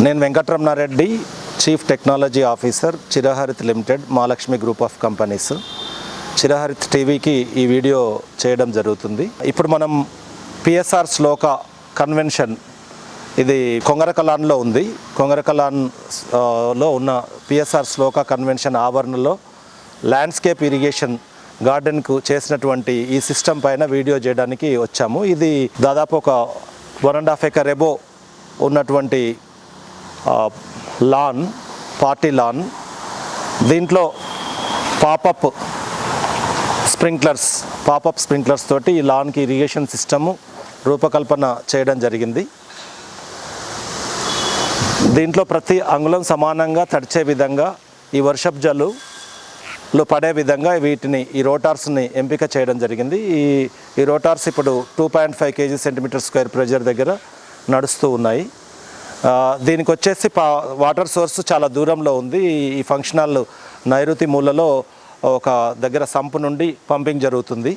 నేను Venkataramanareddy, chief technology officer, Chiraharit limited, Mahalakshmi group of companies. Chiraharit టీవీకి ఈ వీడియో చేయడం జరుగుతుంది. ఇప్పుడు మనం పిఎస్ఆర్ శ్లోక కన్వెన్షన్, ఇది కొంగరకలాన్లో ఉంది. కొంగరకలాన్లో ఉన్న పిఎస్ఆర్ శ్లోక కన్వెన్షన్ ఆవరణలో ల్యాండ్స్కేప్ ఇరిగేషన్ గార్డెన్కు చేసినటువంటి ఈ సిస్టమ్ పైన వీడియో చేయడానికి వచ్చాము. ఇది దాదాపు ఒక 1.5 acre ఎబో ఉన్నటువంటి లాన్, పార్టీ లాన్. దీంట్లో పాపప్ స్ప్రింక్లర్స్ తోటి ఈ లాన్కి ఇరిగేషన్ సిస్టము రూపకల్పన చేయడం జరిగింది. దీంట్లో ప్రతి అంగుళం సమానంగా తడిచే విధంగా, ఈ వర్షపు జల్లులు పడే విధంగా ఈ రోటార్స్ని ఎంపిక చేయడం జరిగింది. ఈ రోటార్స్ ఇప్పుడు 2.5 kg/cm² ప్రెజర్ దగ్గర నడుస్తూ ఉన్నాయి. దీనికి వచ్చేసి వాటర్ సోర్స్ చాలా దూరంలో ఉంది. ఈ ఫంక్షన్ హాల్ నైరుతి మూలలో ఒక దగ్గర సంపు నుండి పంపింగ్ జరుగుతుంది.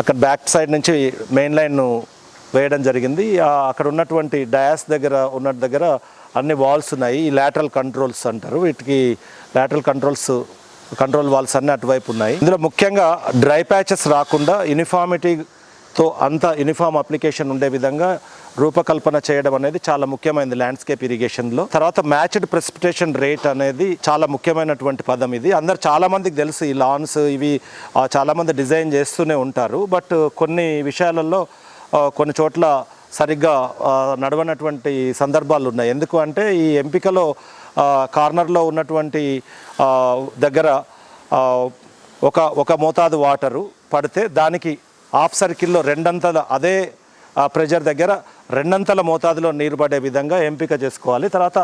అక్కడ బ్యాక్ సైడ్ నుంచి మెయిన్ లైన్ వేయడం జరిగింది. అక్కడ ఉన్నటువంటి డయాస్ దగ్గర అన్ని వాల్స్ ఉన్నాయి. ఈ లాటరల్ కంట్రోల్స్ అంటారు వీటికి. లాటరల్ కంట్రోల్ వాల్స్ అన్నీ అటువైపు ఉన్నాయి. ఇందులో ముఖ్యంగా డ్రై ప్యాచెస్ రాకుండా యూనిఫామిటీతో అంత యూనిఫామ్ అప్లికేషన్ ఉండే విధంగా రూపకల్పన చేయడం అనేది చాలా ముఖ్యమైనది ల్యాండ్స్కేప్ ఇరిగేషన్లో. తర్వాత మ్యాచ్డ్ ప్రెసిపిటేషన్ రేట్ అనేది చాలా ముఖ్యమైనటువంటి పదం. ఇది చాలామందికి తెలుసు. ఈ లాన్స్ ఇవి చాలామంది డిజైన్ చేస్తూనే ఉంటారు. బట్ కొన్ని విషయాలలో కొన్ని చోట్ల సరిగ్గా నడవనటువంటి సందర్భాలు ఉన్నాయి. ఎందుకు అంటే ఈ ఎంపికలో కార్నర్లో ఉన్నటువంటి దగ్గర ఒక మోతాదు వాటరు పడితే దానికి హాఫ్ సర్కిల్లో 2 అంతల అదే ప్రెజర్ దగ్గర 2 అంతల మోతాదులో నీరు పడే విధంగా ఎంపిక చేసుకోవాలి. తర్వాత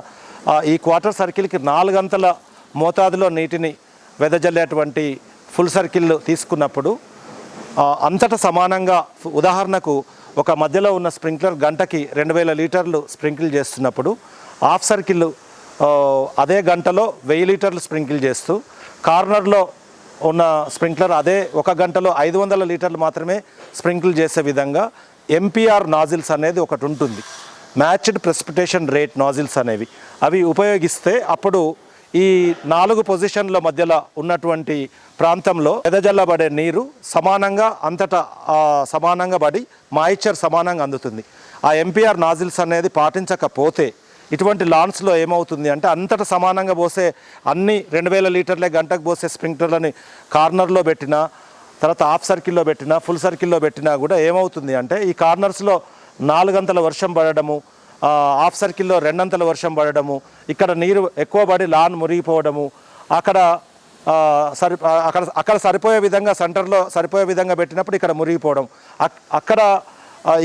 ఈ క్వార్టర్ సర్కిల్కి 4 అంతల మోతాదులో నీటిని వెదజల్లేటువంటి ఫుల్ సర్కిల్ తీసుకున్నప్పుడు అంతటా సమానంగా, ఉదాహరణకు ఒక మధ్యలో ఉన్న స్ప్రింక్లర్ గంటకి 2000 లీటర్లు స్ప్రింకిల్ చేస్తున్నప్పుడు హాఫ్ సర్కిల్ అదే గంటలో 1000 లీటర్లు స్ప్రింకిల్ చేస్తూ, కార్నర్లో ఉన్న స్ప్రింక్లర్ అదే ఒక గంటలో 500 లీటర్లు మాత్రమే స్ప్రింకిల్ చేసే విధంగా ఎంపీఆర్ నాజిల్స్ అనేది ఒకటి ఉంటుంది. మ్యాచ్డ్ ప్రెసిపిటేషన్ రేట్ నాజిల్స్ అనేవి అవి ఉపయోగిస్తే అప్పుడు ఈ 4 పొజిషన్ల మధ్యలో ఉన్నటువంటి ప్రాంతంలో వెదజల్లబడే నీరు సమానంగా అంతటా సమానంగా పడి మాయిశ్చర్ సమానంగా అందుతుంది. ఆ ఎంపీఆర్ నాజిల్స్ అనేది పాటించకపోతే ఇటువంటి లాన్స్లో ఏమవుతుంది అంటే అంతటా సమానంగా పోసే అన్ని 2000 లీటర్లే గంటకు పోసే స్ప్రింక్లర్లని కార్నర్లో పెట్టినా, తర్వాత హాఫ్ సర్కిల్లో పెట్టినా, ఫుల్ సర్కిల్లో పెట్టినా కూడా ఏమవుతుంది అంటే ఈ కార్నర్స్లో 4 అంతల వర్షం పడడము, హాఫ్ సర్కిల్లో 2 అంతల వర్షం పడడము, ఇక్కడ నీరు ఎక్కువ పడి లాన్ మురిగిపోవడము, అక్కడ సరిపోయే విధంగా సెంటర్లో సరిపోయే విధంగా పెట్టినప్పుడు ఇక్కడ మురిగిపోవడం,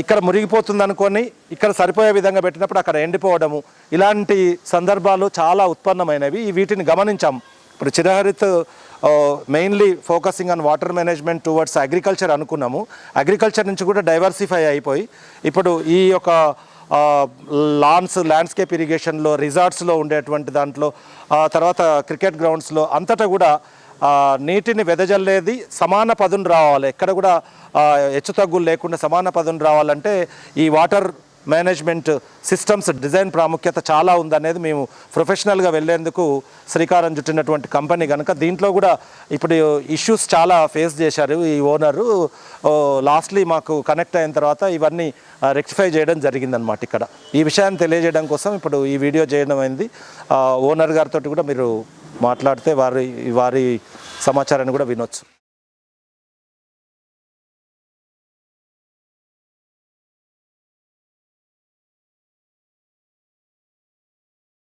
ఇక్కడ మురిగిపోతుంది అనుకొని ఇక్కడ సరిపోయే విధంగా పెట్టినప్పుడు అక్కడ ఎండిపోవడము, ఇలాంటి సందర్భాలు చాలా ఉత్పన్నమైనవి. వీటిని గమనించాం. ఇప్పుడు Chiraharit mainly focusing on water management towards agriculture అనుకున్నాము. అగ్రికల్చర్ నుంచి కూడా డైవర్సిఫై అయిపోయి ఇప్పుడు ఈ యొక్క ల్యాండ్స్కేప్ ఇరిగేషన్లో, రిసార్ట్స్లో ఉండేటువంటి దాంట్లో, తర్వాత క్రికెట్ గ్రౌండ్స్లో అంతటా కూడా నీటిని వెదజల్లేది సమాన పదును రావాలి. ఎక్కడ కూడా హెచ్చుతగ్గులు లేకుండా సమాన పదును రావాలంటే ఈ వాటర్ మేనేజ్మెంట్ సిస్టమ్స్ డిజైన్ ప్రాముఖ్యత చాలా ఉందనేది మేము ప్రొఫెషనల్గా వెళ్ళేందుకు శ్రీకారం చుట్టినటువంటి కంపెనీ కనుక దీంట్లో కూడా ఇప్పుడు ఇష్యూస్ చాలా ఫేస్ చేశారు ఈ ఓనరు. లాస్ట్లీ మాకు కనెక్ట్ అయిన తర్వాత ఇవన్నీ రెక్టిఫై చేయడం జరిగిందనమాట. ఇక్కడ ఈ విషయాన్ని తెలియజేయడం కోసం ఇప్పుడు ఈ వీడియో చేయడం అయింది. ఓనర్ గారితో కూడా మీరు మాట్లాడితే వారి సమాచారాన్ని కూడా వినొచ్చు.